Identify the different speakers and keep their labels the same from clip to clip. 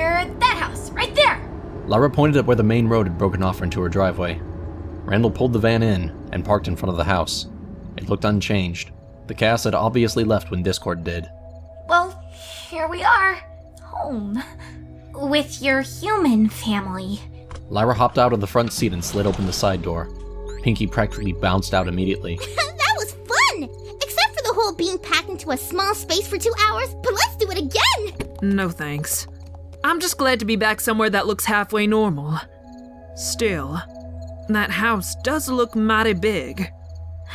Speaker 1: We're that house, right there.
Speaker 2: Lyra pointed at where the main road had broken off into her driveway. Randall pulled the van in and parked in front of the house. It looked unchanged. The chaos had obviously left when Discord did.
Speaker 1: Well, here we are. Home. With your human family.
Speaker 2: Lyra hopped out of the front seat and slid open the side door. Pinkie practically bounced out immediately.
Speaker 3: That was fun! Except for the whole being packed into a small space for 2 hours, but let's do it again!
Speaker 4: No thanks. I'm just glad to be back somewhere that looks halfway normal. Still, that house does look mighty big.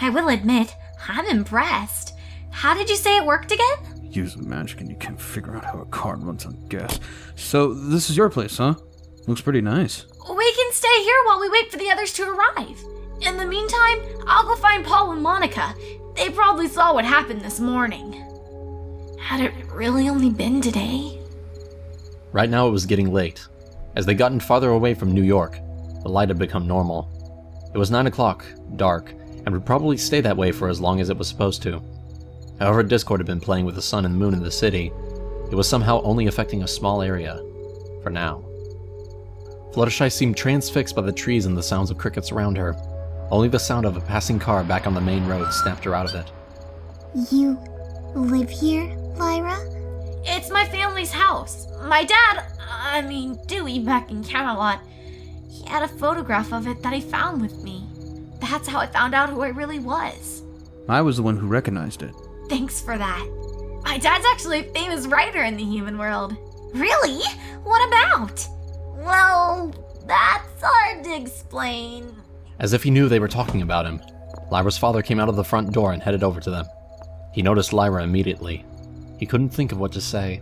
Speaker 1: I will admit, I'm impressed. How did you say it worked again?
Speaker 5: Use magic and you can't figure out how a card runs on guess. So, this is your place, huh? Looks pretty nice.
Speaker 1: We can stay here while we wait for the others to arrive. In the meantime, I'll go find Paul and Monica. They probably saw what happened this morning. Had it really only been today?
Speaker 2: Right now it was getting late. As they gotten farther away from New York, the light had become normal. It was 9 o'clock, dark, and would probably stay that way for as long as it was supposed to. However, Discord had been playing with the sun and moon in the city. It was somehow only affecting a small area. For now. Fluttershy seemed transfixed by the trees and the sounds of crickets around her. Only the sound of a passing car back on the main road snapped her out of it.
Speaker 3: You live here, Lyra?
Speaker 1: It's my family's house. My dad, Dewey back in Camelot, he had a photograph of it that he found with me. That's how I found out who I really was.
Speaker 5: I was the one who recognized it.
Speaker 1: Thanks for that. My dad's actually a famous writer in the human world. Really? What about? Well, that's hard to explain.
Speaker 2: As if he knew they were talking about him, Lyra's father came out of the front door and headed over to them. He noticed Lyra immediately. He couldn't think of what to say.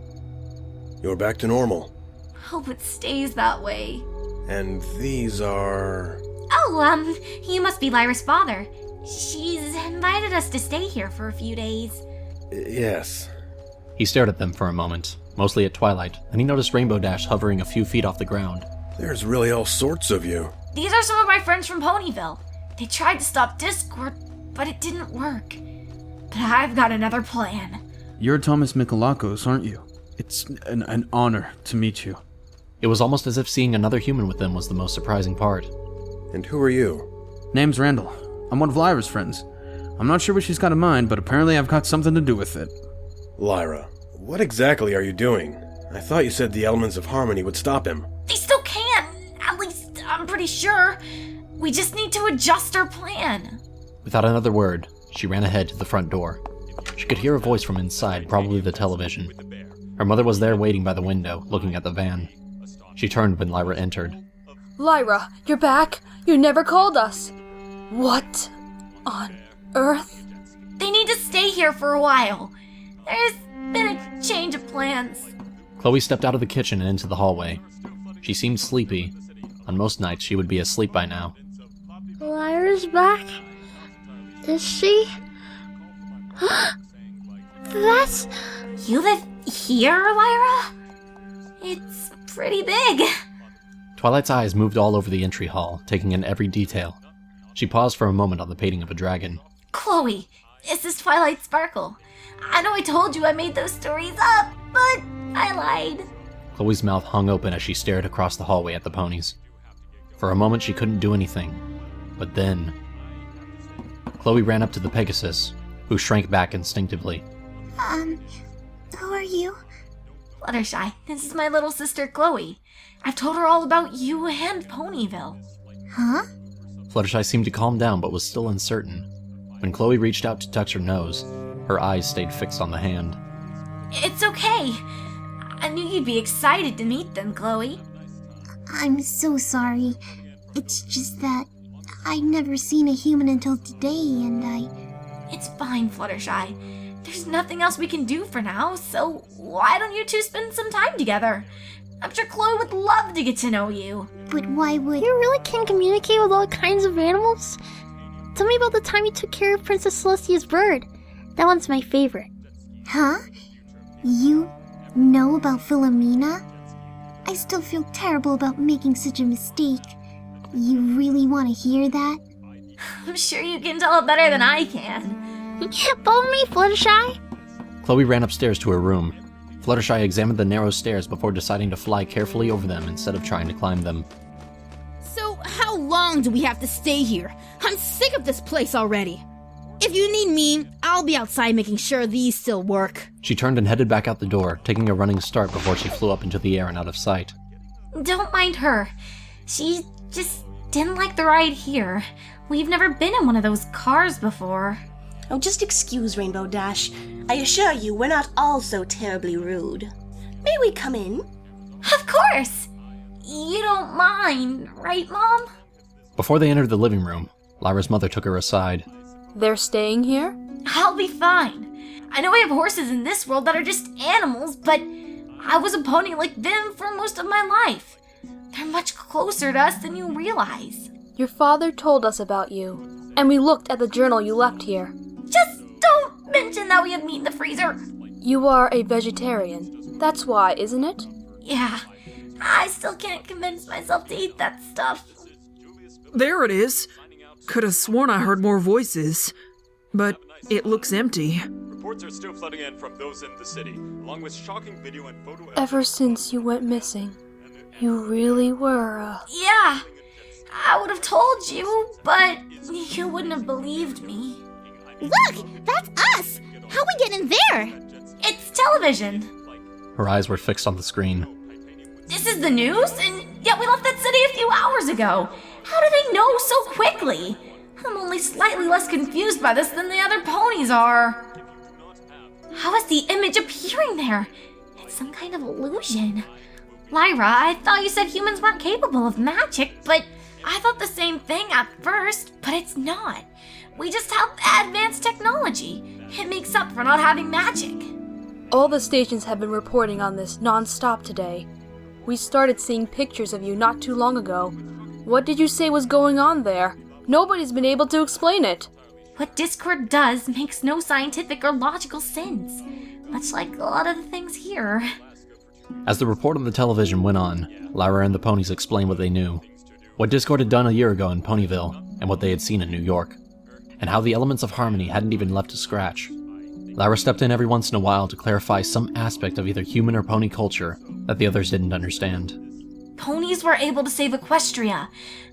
Speaker 6: You're back to normal.
Speaker 1: Hope it stays that way.
Speaker 6: And these are...
Speaker 1: Oh, you must be Lyra's father. She's invited us to stay here for a few days.
Speaker 6: Yes.
Speaker 2: He stared at them for a moment, mostly at Twilight, and he noticed Rainbow Dash hovering a few feet off the ground.
Speaker 6: There's really all sorts of you.
Speaker 1: These are some of my friends from Ponyville. They tried to stop Discord, but it didn't work. But I've got another plan.
Speaker 5: You're Thomas Mikalakos, aren't you? It's an honor to meet you.
Speaker 2: It was almost as if seeing another human with them was the most surprising part.
Speaker 6: And who are you?
Speaker 5: Name's Randall. I'm one of Lyra's friends. I'm not sure what she's got in mind, but apparently I've got something to do with it.
Speaker 6: Lyra, what exactly are you doing? I thought you said the elements of harmony would stop him.
Speaker 1: They still can. At least, I'm pretty sure. We just need to adjust our plan.
Speaker 2: Without another word, she ran ahead to the front door. She could hear a voice from inside, probably the television. Her mother was there waiting by the window, looking at the van. She turned when Lyra entered.
Speaker 7: Lyra, you're back? You never called us. What on earth?
Speaker 1: They need to stay here for a while. There's been a change of plans.
Speaker 2: Chloe stepped out of the kitchen and into the hallway. She seemed sleepy. On most nights, she would be asleep by now.
Speaker 3: Lyra's back? Is she? That's...
Speaker 1: You live here, Lyra? It's pretty big.
Speaker 2: Twilight's eyes moved all over the entry hall, taking in every detail. She paused for a moment on the painting of a dragon.
Speaker 1: Chloe, this is Twilight Sparkle. I know I told you I made those stories up, but I lied.
Speaker 2: Chloe's mouth hung open as she stared across the hallway at the ponies. For a moment she couldn't do anything, but then... Chloe ran up to the Pegasus, who shrank back instinctively.
Speaker 3: Who are you?
Speaker 1: Fluttershy, this is my little sister Chloe. I've told her all about you and Ponyville.
Speaker 3: Huh?
Speaker 2: Fluttershy seemed to calm down but was still uncertain. When Chloe reached out to touch her nose, her eyes stayed fixed on the hand.
Speaker 1: It's okay. I knew you'd be excited to meet them, Chloe.
Speaker 3: I'm so sorry. It's just that I'd never seen a human until today, and
Speaker 1: It's fine, Fluttershy. There's nothing else we can do for now, so why don't you two spend some time together? I'm sure Chloe would love to get to know you.
Speaker 3: But why would... You really can communicate with all kinds of animals? Tell me about the time you took care of Princess Celestia's bird. That one's my favorite. Huh? You know about Philomena? I still feel terrible about making such a mistake. You really want to hear that?
Speaker 1: I'm sure you can tell it better than I can.
Speaker 3: Follow me, Fluttershy.
Speaker 2: Chloe ran upstairs to her room. Fluttershy examined the narrow stairs before deciding to fly carefully over them instead of trying to climb them.
Speaker 8: So, how long do we have to stay here? I'm sick of this place already. If you need me, I'll be outside making sure these still work.
Speaker 2: She turned and headed back out the door, taking a running start before she flew up into the air and out of sight.
Speaker 1: Don't mind her. She just didn't like the ride here. We've never been in one of those cars before.
Speaker 9: Oh, just excuse Rainbow Dash. I assure you, we're not all so terribly rude. May we come in?
Speaker 1: Of course! You don't mind, right, Mom?
Speaker 2: Before they entered the living room, Lyra's mother took her aside.
Speaker 7: They're staying here?
Speaker 1: I'll be fine. I know we have horses in this world that are just animals, but I was a pony like them for most of my life. They're much closer to us than you realize.
Speaker 7: Your father told us about you, and we looked at the journal you left here.
Speaker 1: Just don't mention that we have meat in the freezer.
Speaker 7: You are a vegetarian. That's why, isn't it?
Speaker 1: Yeah, I still can't convince myself to eat that stuff.
Speaker 4: There it is. Could have sworn I heard more voices, but it looks empty.
Speaker 10: Reports are still flooding in from those in the city, along with shocking video and photo
Speaker 7: Ever since you went missing, you really were,
Speaker 1: Yeah, I would have told you, but you wouldn't have believed me.
Speaker 8: Look! That's us! How we get in there?
Speaker 1: It's television.
Speaker 2: Her eyes were fixed on the screen.
Speaker 1: This is the news, and yet we left that city a few hours ago. How do they know so quickly? I'm only slightly less confused by this than the other ponies are. How is the image appearing there? It's some kind of illusion. Lyra, I thought you said humans weren't capable of magic, but I thought the same thing at first, but it's not. We just have advanced technology. It makes up for not having magic.
Speaker 7: All the stations have been reporting on this non-stop today. We started seeing pictures of you not too long ago. What did you say was going on there? Nobody's been able to explain it.
Speaker 1: What Discord does makes no scientific or logical sense, much like a lot of the things here.
Speaker 2: As the report on the television went on, Lyra and the ponies explained what they knew. What Discord had done a year ago in Ponyville, and what they had seen in New York. And how the elements of harmony hadn't even left a scratch. Lyra stepped in every once in a while to clarify some aspect of either human or pony culture that the others didn't understand.
Speaker 1: Ponies were able to save Equestria,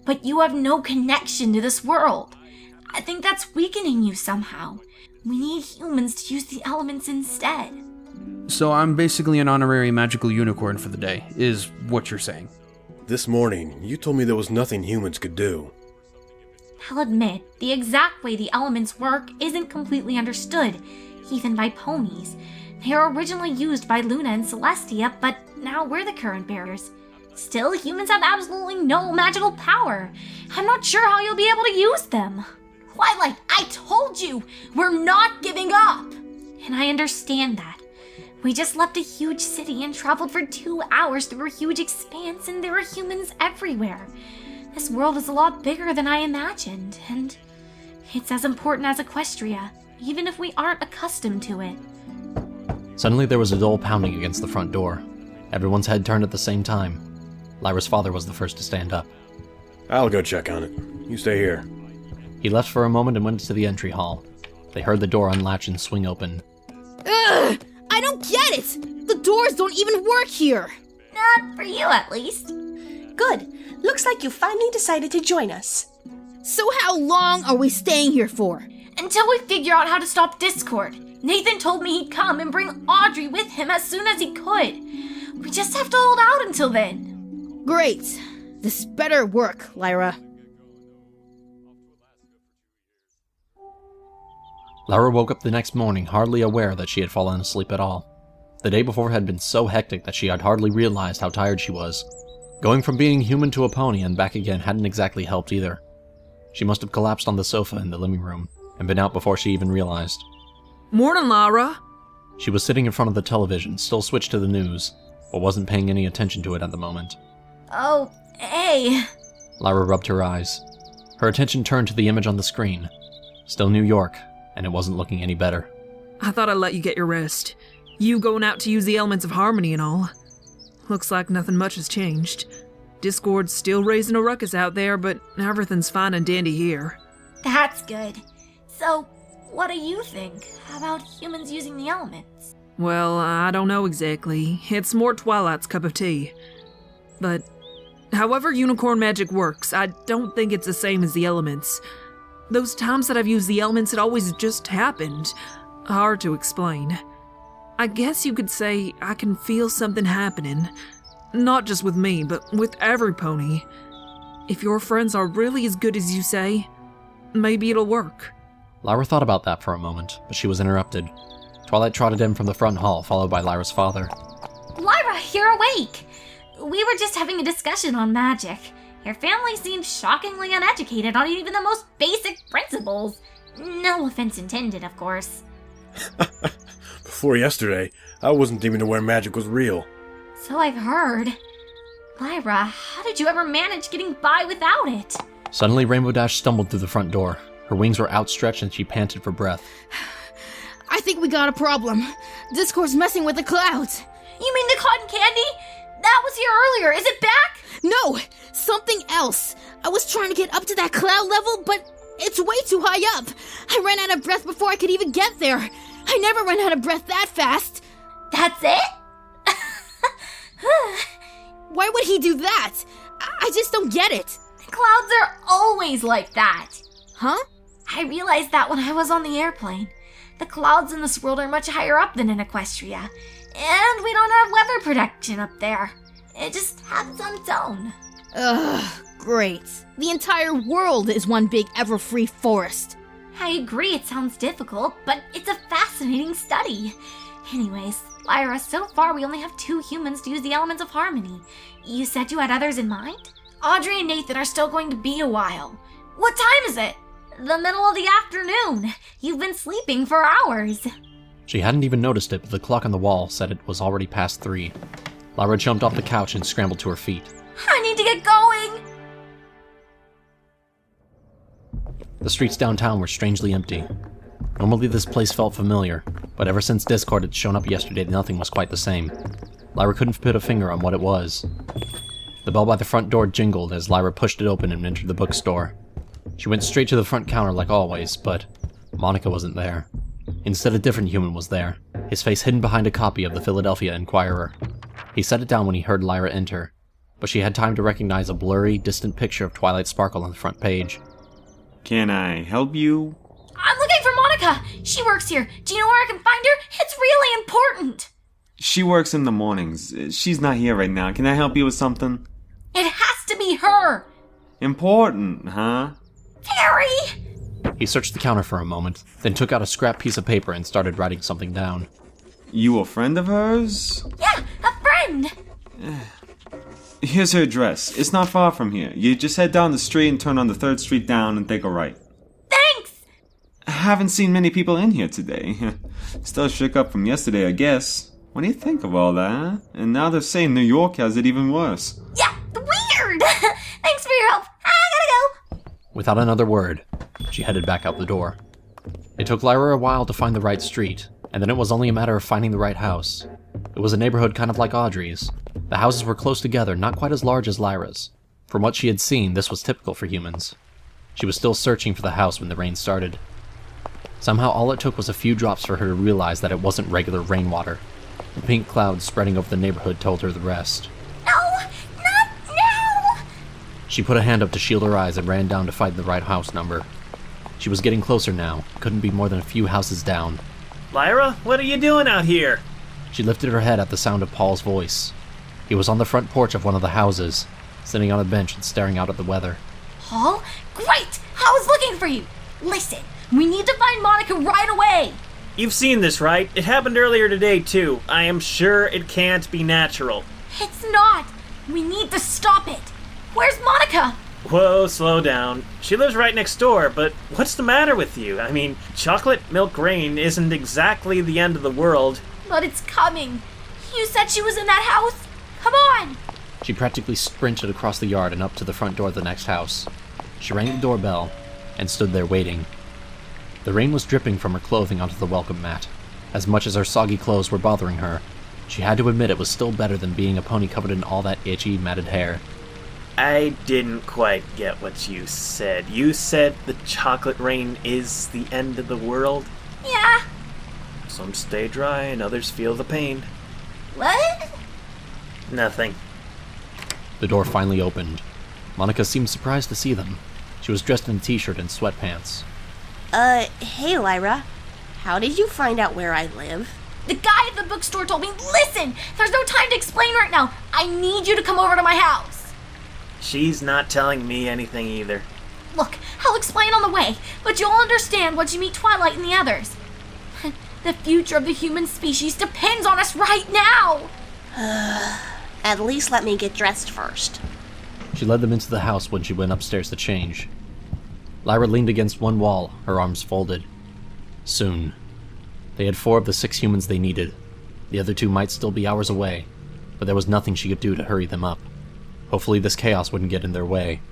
Speaker 1: but you have no connection to this world. I think that's weakening you somehow. We need humans to use the elements instead.
Speaker 5: So I'm basically an honorary magical unicorn for the day, is what you're saying.
Speaker 6: This morning, you told me there was nothing humans could do.
Speaker 1: I'll admit, the exact way the elements work isn't completely understood, even by ponies. They were originally used by Luna and Celestia, but now we're the current bearers. Still, humans have absolutely no magical power. I'm not sure how you'll be able to use them. Twilight, I told you, we're not giving up! And I understand that. We just left a huge city and traveled for 2 hours through a huge expanse, and there are humans everywhere. This world is a lot bigger than I imagined, and it's as important as Equestria, even if we aren't accustomed to it.
Speaker 2: Suddenly there was a dull pounding against the front door. Everyone's head turned at the same time. Lyra's father was the first to stand up.
Speaker 6: I'll go check on it. You stay here.
Speaker 2: He left for a moment and went into the entry hall. They heard the door unlatch and swing open.
Speaker 8: Ugh! I don't get it! The doors don't even work here!
Speaker 1: Not for you, at least.
Speaker 9: Good. Looks like you finally decided to join us.
Speaker 8: So how long are we staying here for?
Speaker 1: Until we figure out how to stop Discord. Nathan told me he'd come and bring Audrey with him as soon as he could. We just have to hold out until then.
Speaker 8: Great. This better work, Lyra.
Speaker 2: Lyra woke up the next morning hardly aware that she had fallen asleep at all. The day before had been so hectic that she had hardly realized how tired she was. Going from being human to a pony and back again hadn't exactly helped either. She must have collapsed on the sofa in the living room and been out before she even realized.
Speaker 4: Morning, Lyra.
Speaker 2: She was sitting in front of the television, still switched to the news, but wasn't paying any attention to it at the moment.
Speaker 1: Oh, hey.
Speaker 2: Lyra rubbed her eyes. Her attention turned to the image on the screen. Still New York, and it wasn't looking any better.
Speaker 4: I thought I'd let you get your rest. You going out to use the elements of harmony and all. Looks like nothing much has changed. Discord's still raising a ruckus out there, but everything's fine and dandy here.
Speaker 1: That's good. So, what do you think about humans using the elements?
Speaker 4: Well, I don't know exactly. It's more Twilight's cup of tea. But however unicorn magic works, I don't think it's the same as the elements. Those times that I've used the elements, it always just happened. Hard to explain. I guess you could say I can feel something happening. Not just with me, but with every pony. If your friends are really as good as you say, maybe it'll work.
Speaker 2: Lyra thought about that for a moment, but she was interrupted. Twilight trotted in from the front hall, followed by Lyra's father.
Speaker 1: Lyra, you're awake! We were just having a discussion on magic. Your family seems shockingly uneducated on even the most basic principles. No offense intended, of course.
Speaker 6: Before yesterday, I wasn't even aware magic was real.
Speaker 1: So I've heard. Lyra, how did you ever manage getting by without it?
Speaker 2: Suddenly, Rainbow Dash stumbled through the front door. Her wings were outstretched and she panted for breath.
Speaker 8: I think we got a problem. Discord's messing with the clouds.
Speaker 1: You mean the cotton candy? That was here earlier. Is it back?
Speaker 8: No, something else. I was trying to get up to that cloud level, but it's way too high up. I ran out of breath before I could even get there. I never ran out of breath that fast.
Speaker 1: That's it?
Speaker 8: Why would he do that? I just don't get it.
Speaker 1: The clouds are always like that.
Speaker 8: Huh?
Speaker 1: I realized that when I was on the airplane. The clouds in this world are much higher up than in Equestria. And we don't have weather protection up there. It just happens on its own.
Speaker 8: Ugh, great. The entire world is one big ever-free forest.
Speaker 1: I agree it sounds difficult, but it's a fascinating study. Anyways, Lyra, so far we only have 2 humans to use the elements of harmony. You said you had others in mind? Audrey and Nathan are still going to be a while. What time is it? The middle of the afternoon. You've been sleeping for hours.
Speaker 2: She hadn't even noticed it, but the clock on the wall said it was already past 3. Lyra jumped off the couch and scrambled to her feet.
Speaker 1: I need to get going!
Speaker 2: The streets downtown were strangely empty. Normally this place felt familiar, but ever since Discord had shown up yesterday, nothing was quite the same. Lyra couldn't put a finger on what it was. The bell by the front door jingled as Lyra pushed it open and entered the bookstore. She went straight to the front counter like always, but Monica wasn't there. Instead, a different human was there, his face hidden behind a copy of the Philadelphia Inquirer. He set it down when he heard Lyra enter, but she had time to recognize a blurry, distant picture of Twilight Sparkle on the front page.
Speaker 11: Can I help you?
Speaker 1: I'm looking for Monica! She works here. Do you know where I can find her? It's really important!
Speaker 11: She works in the mornings. She's not here right now. Can I help you with something?
Speaker 1: It has to be her!
Speaker 11: Important, huh?
Speaker 1: Terry!
Speaker 2: He searched the counter for a moment, then took out a scrap piece of paper and started writing something down.
Speaker 11: You a friend of hers?
Speaker 1: Yeah, a friend!
Speaker 11: Here's her address. It's not far from here. You just head down the street and turn on the 3rd Street down and take a right.
Speaker 1: Thanks!
Speaker 11: I haven't seen many people in here today. Still shook up from yesterday, I guess. What do you think of all that? And now they're saying New York has it even worse.
Speaker 1: Yeah, weird! Thanks for your help. I gotta go.
Speaker 2: Without another word, she headed back out the door. It took Lyra a while to find the right street, and then it was only a matter of finding the right house. It was a neighborhood kind of like Audrey's. The houses were close together, not quite as large as Lyra's. From what she had seen, this was typical for humans. She was still searching for the house when the rain started. Somehow all it took was a few drops for her to realize that it wasn't regular rainwater. The pink clouds spreading over the neighborhood told her the rest.
Speaker 1: No! Not now!
Speaker 2: She put a hand up to shield her eyes and ran down to find the right house number. She was getting closer now, couldn't be more than a few houses down.
Speaker 12: Lyra, what are you doing out here?
Speaker 2: She lifted her head at the sound of Paul's voice. He was on the front porch of one of the houses, sitting on a bench and staring out at the weather.
Speaker 1: Paul? Great! I was looking for you! Listen, we need to find Monica right away!
Speaker 12: You've seen this, right? It happened earlier today, too. I am sure it can't be natural.
Speaker 1: It's not! We need to stop it! Where's Monica?
Speaker 12: Whoa, slow down. She lives right next door, but what's the matter with you? I mean, chocolate milk rain isn't exactly the end of the world.
Speaker 1: But it's coming. You said she was in that house? Come on!
Speaker 2: She practically sprinted across the yard and up to the front door of the next house. She rang the doorbell and stood there waiting. The rain was dripping from her clothing onto the welcome mat. As much as her soggy clothes were bothering her, she had to admit it was still better than being a pony covered in all that itchy, matted hair.
Speaker 12: I didn't quite get what you said. You said the chocolate rain is the end of the world?
Speaker 1: Yeah.
Speaker 12: Some stay dry and others feel the pain.
Speaker 1: What?
Speaker 12: Nothing.
Speaker 2: The door finally opened. Monica seemed surprised to see them. She was dressed in a t-shirt and sweatpants.
Speaker 9: Hey Lyra. How did you find out where I live?
Speaker 1: The guy at the bookstore told me, listen, there's no time to explain right now. I need you to come over to my house.
Speaker 12: She's not telling me anything either.
Speaker 1: Look, I'll explain on the way, but you'll understand once you meet Twilight and the others. The future of the human species depends on us right now.
Speaker 9: At least let me get dressed first.
Speaker 2: She led them into the house when she went upstairs to change. Lyra leaned against one wall, her arms folded. Soon. They had 4 of the 6 humans they needed. The other 2 might still be hours away, but there was nothing she could do to hurry them up. Hopefully this chaos wouldn't get in their way.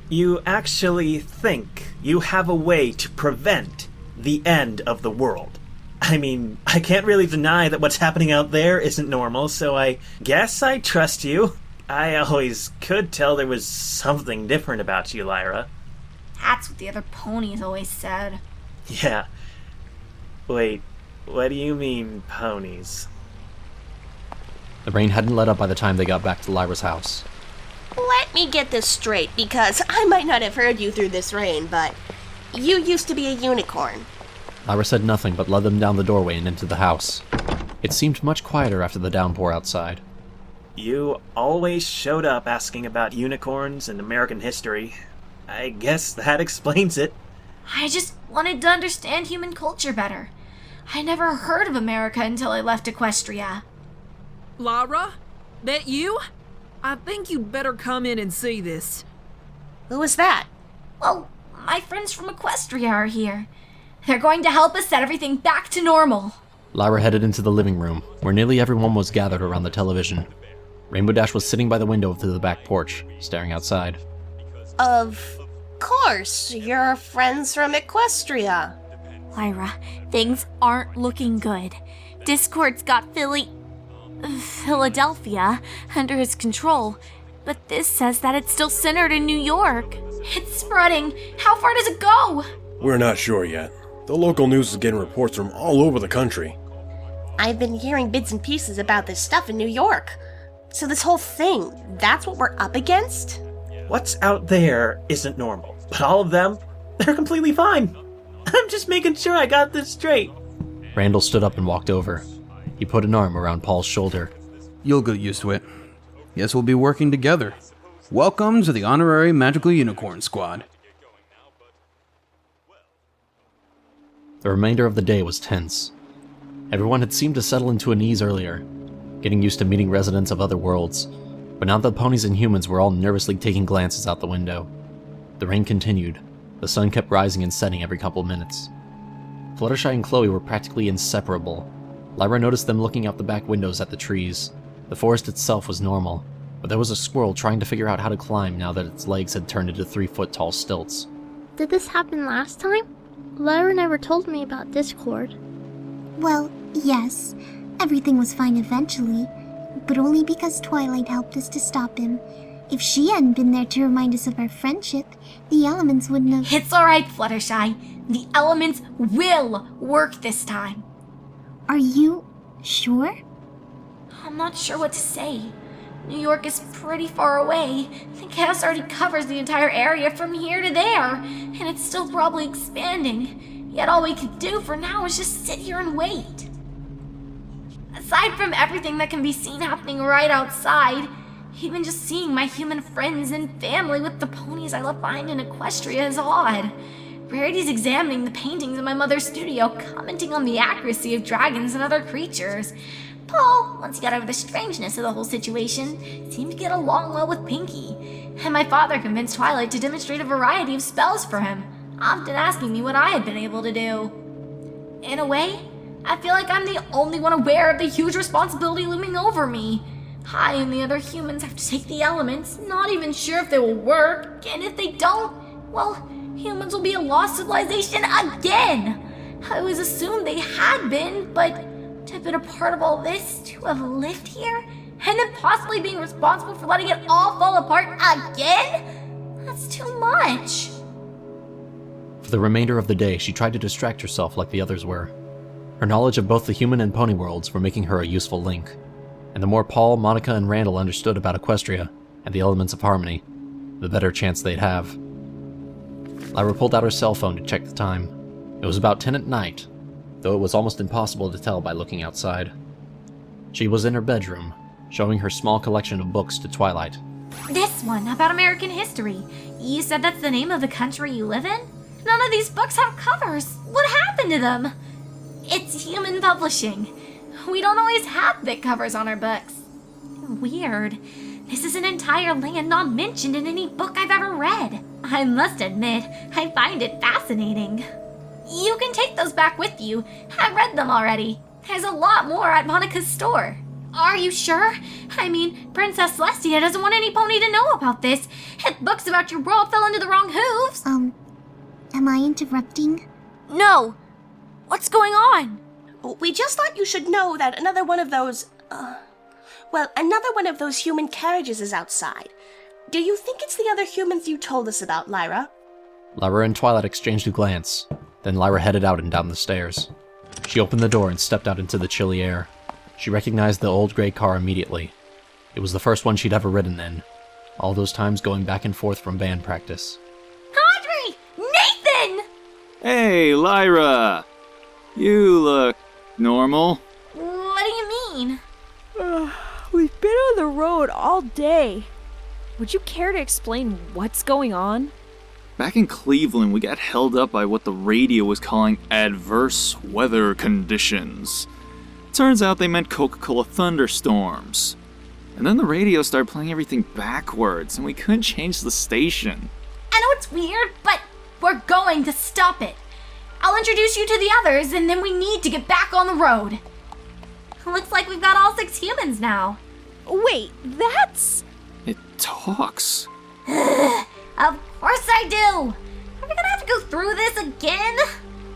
Speaker 12: You actually think you have a way to prevent the end of the world? I mean, I can't really deny that what's happening out there isn't normal, so I guess I trust you. I always could tell there was something different about you, Lyra.
Speaker 1: That's what the other ponies always said.
Speaker 12: Yeah. Wait, what do you mean, ponies?
Speaker 2: The rain hadn't let up by the time they got back to Lyra's house.
Speaker 9: Let me get this straight, because I might not have heard you through this rain, but you used to be a unicorn.
Speaker 2: Lyra said nothing but led them down the doorway and into the house. It seemed much quieter after the downpour outside.
Speaker 12: You always showed up asking about unicorns and American history. I guess that explains it.
Speaker 1: I just wanted to understand human culture better. I never heard of America until I left Equestria.
Speaker 4: Lyra? That you? I think you'd better come in and see this.
Speaker 9: Who is that?
Speaker 1: Well, my friends from Equestria are here. They're going to help us set everything back to normal.
Speaker 2: Lyra headed into the living room, where nearly everyone was gathered around the television. Rainbow Dash was sitting by the window to the back porch, staring outside.
Speaker 9: Of course, you're friends from Equestria.
Speaker 3: Lyra, things aren't looking good. Discord's got Philadelphia under his control, but this says that it's still centered in New York.
Speaker 1: It's spreading. How far does it go?
Speaker 6: We're not sure yet. The local news is getting reports from all over the country.
Speaker 9: I've been hearing bits and pieces about this stuff in New York. So this whole thing, that's what we're up against?
Speaker 12: What's out there isn't normal, but all of them, they're completely fine. I'm just making sure I got this straight.
Speaker 2: Randall stood up and walked over. He put an arm around Paul's shoulder.
Speaker 5: You'll get used to it. Guess we'll be working together. Welcome to the Honorary Magical Unicorn Squad.
Speaker 2: The remainder of the day was tense. Everyone had seemed to settle into an ease earlier, getting used to meeting residents of other worlds, but now the ponies and humans were all nervously taking glances out the window. The rain continued. The sun kept rising and setting every couple minutes. Fluttershy and Chloe were practically inseparable. Lyra noticed them looking out the back windows at the trees. The forest itself was normal, but there was a squirrel trying to figure out how to climb now that its legs had turned into 3-foot-tall stilts.
Speaker 3: Did this happen last time? Lyra never told me about Discord.
Speaker 13: Well, yes. Everything was fine eventually, but only because Twilight helped us to stop him. If she hadn't been there to remind us of our friendship, the elements wouldn't have...
Speaker 1: It's alright, Fluttershy. The elements will work this time.
Speaker 13: Are you sure?
Speaker 1: I'm not sure what to say. New York is pretty far away. The chaos already covers the entire area from here to there, and it's still probably expanding. Yet all we can do for now is just sit here and wait. Aside from everything that can be seen happening right outside, even just seeing my human friends and family with the ponies I left behind in Equestria is odd. Rarity's examining the paintings in my mother's studio, commenting on the accuracy of dragons and other creatures. Paul, once he got over the strangeness of the whole situation, seemed to get along well with Pinkie. And my father convinced Twilight to demonstrate a variety of spells for him, often asking me what I had been able to do. In a way, I feel like I'm the only one aware of the huge responsibility looming over me. I and the other humans have to take the elements, not even sure if they will work, and if they don't, well, humans will be a lost civilization again. I always assumed they had been, but to have been a part of all this, to have lived here, and then possibly being responsible for letting it all fall apart again? That's too much.
Speaker 2: For the remainder of the day, she tried to distract herself like the others were. Her knowledge of both the human and pony worlds were making her a useful link, and the more Paul, Monica, and Randall understood about Equestria and the elements of harmony, the better chance they'd have. Lyra pulled out her cell phone to check the time. It was about 10 at night, though it was almost impossible to tell by looking outside. She was in her bedroom, showing her small collection of books to Twilight.
Speaker 1: This one, about American history. You said that's the name of the country you live in? None of these books have covers. What happened to them? It's human publishing. We don't always have thick covers on our books. Weird. This is an entire land not mentioned in any book I've ever read. I must admit, I find it fascinating. You can take those back with you. I've read them already. There's a lot more at Monica's store. Are you sure? I mean, Princess Celestia doesn't want any pony to know about this. If books about your world fell into the wrong hooves.
Speaker 13: Am I interrupting?
Speaker 1: No. What's going on?
Speaker 9: We just thought you should know that another one of those human carriages is outside. Do you think it's the other humans you told us about, Lyra?
Speaker 2: Lyra and Twilight exchanged a glance, then Lyra headed out and down the stairs. She opened the door and stepped out into the chilly air. She recognized the old gray car immediately. It was the first one she'd ever ridden in, all those times going back and forth from band practice.
Speaker 1: Audrey! Nathan!
Speaker 14: Hey, Lyra! You look normal.
Speaker 1: What do you mean?
Speaker 15: We've been on the road all day. Would you care to explain what's going on?
Speaker 14: Back in Cleveland, we got held up by what the radio was calling adverse weather conditions. Turns out they meant Coca-Cola thunderstorms. And then the radio started playing everything backwards, and we couldn't change the station.
Speaker 1: I know it's weird, but we're going to stop it. I'll introduce you to the others, and then we need to get back on the road. Looks like we've got all 6 humans now.
Speaker 15: Wait, that's...
Speaker 14: It talks.
Speaker 1: Of course I do! Are we gonna have to go through this again?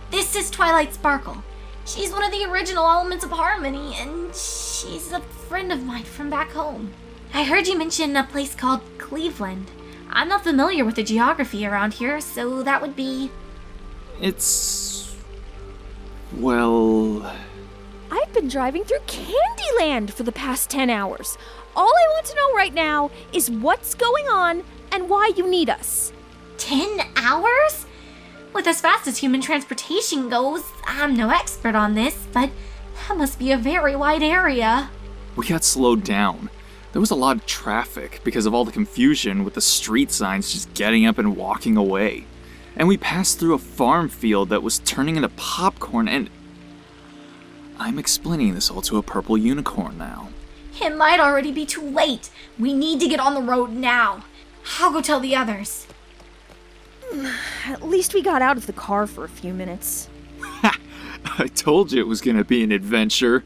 Speaker 1: This is Twilight Sparkle. She's one of the original elements of harmony, and she's a friend of mine from back home. I heard you mention a place called Cleveland. I'm not familiar with the geography around here, so that would be...
Speaker 14: It's... well...
Speaker 15: I've been driving through Candyland for the past 10 hours. All I want to know right now is what's going on and why you need us.
Speaker 1: 10 hours? With as fast as human transportation goes, I'm no expert on this, but that must be a very wide area.
Speaker 14: We got slowed down. There was a lot of traffic because of all the confusion with the street signs just getting up and walking away. And we passed through a farm field that was turning into popcorn, and... I'm explaining this all to a purple unicorn now.
Speaker 1: It might already be too late. We need to get on the road now. I'll go tell the others.
Speaker 15: At least we got out of the car for a few minutes.
Speaker 14: I told you it was gonna be an adventure.